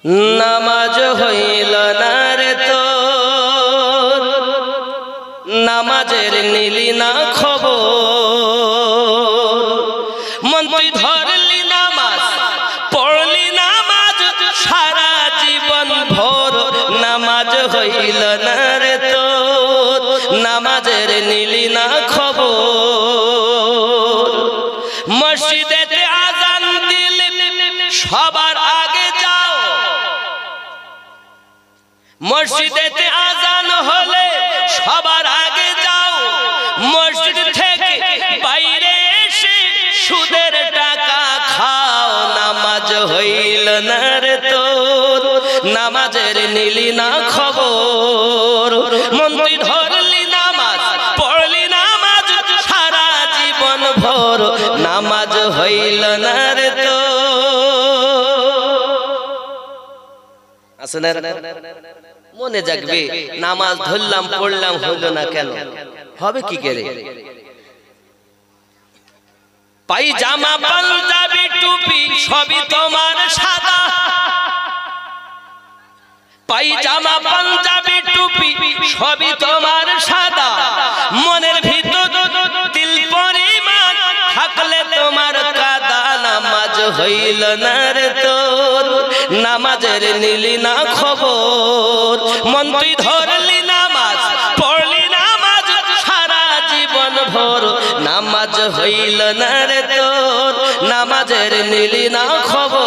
নামাজ হইল না রে তোর, নামাজের নিলি না খবর। মন তুই ধরলি নামাজ, পড়লি নামাজ সারা জীবন ভোর, নামাজ হইল না রে তোর, নামাজের নিলি না খবর। মসজিদেতে আজান দিলে সবার আগে যাও, মসজিদেতে আজান হলে সবার আগে যাও, মসজিদ থেকে বাইরে এসে সুদের টাকা খাও। নামাজ হইল না রে তোর, নামাজের নিলি না খবর। মন তুই ধরলি নামাজ, পড়লি নামাজ সারা জীবন ভোর, নামাজ হইল না রে তোর। মনে জাগবে নামাজ ধরলাম পড়লাম হইল না কেন, হবে কি করে? পায়জামা পাঞ্জাবি টুপি সবই তোমার সাদা, পায়জামা পাঞ্জাবি টুপি সবই তোমার সাদা। মনের ভিতর দিল পরিমাণ থাকলে তোমার কাদা। নামাজ হইল না রে তোর, নামাজের নিলি না খবর। মন তুই ধরলি নামাজ, পড়লি নামাজ সারা জীবন ভোর, নামাজ হইল না রে তোর, নামাজের নিলি না খবর।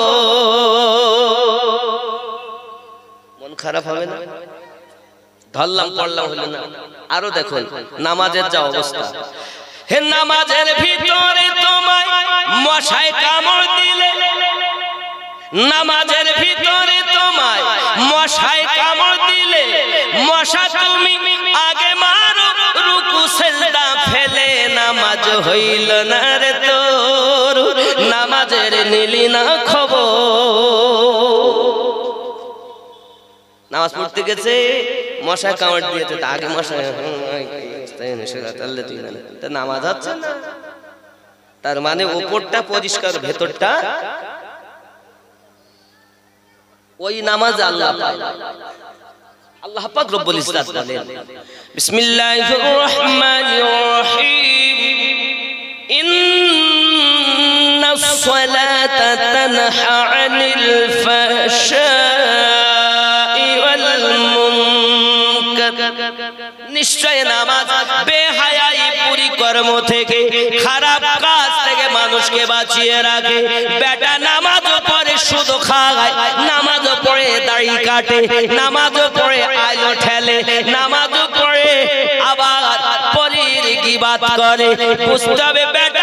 মন খারাপ হবে না? ধরলাম পড়লাম হইল না। আরো দেখুন নামাজের যা অবস্থা। হে নামাজের ভিতরে তোমায় মশায় কামড় দিলে, নামাজের ভিতরে তোমায় মশায় কামড় দিলে, মশা তুমি আগে মারো রুকু সিজদা ফেলে। নামাজ হইল না রে তোর, নামাজের নিলি না খবর। নামাজ পড়তে গেছে মশা কামড় দিয়েছে, আগে মশা নামাজ হচ্ছে না। তার মানে উপরটা পরিষ্কার, ভেতরটা ওই নামাজ আল্লাহ পায়। আল্লাহ পাক রব্বুল ইজ্জত বলেন বিসমিল্লাহির রহমানির রহিম, ইন্নাস সালাতা তানহা আনিল ফাহশাই ওয়াল মুনকার। নিশ্চয় নামাজ বেহায়াই বুরি কর্ম থেকে, খারাপ কাজ থেকে মানুষকে বাঁচিয়ে রাখে। বেটা নামাজ পড়ে সুদ খায়, নামাজ পড়ে দাড়ি কাটে, নামাজ পড়ে আলো ঠেলে, নামাজ পড়ে আবার পরীর গীবাত করে। বুঝতে হবে বেটা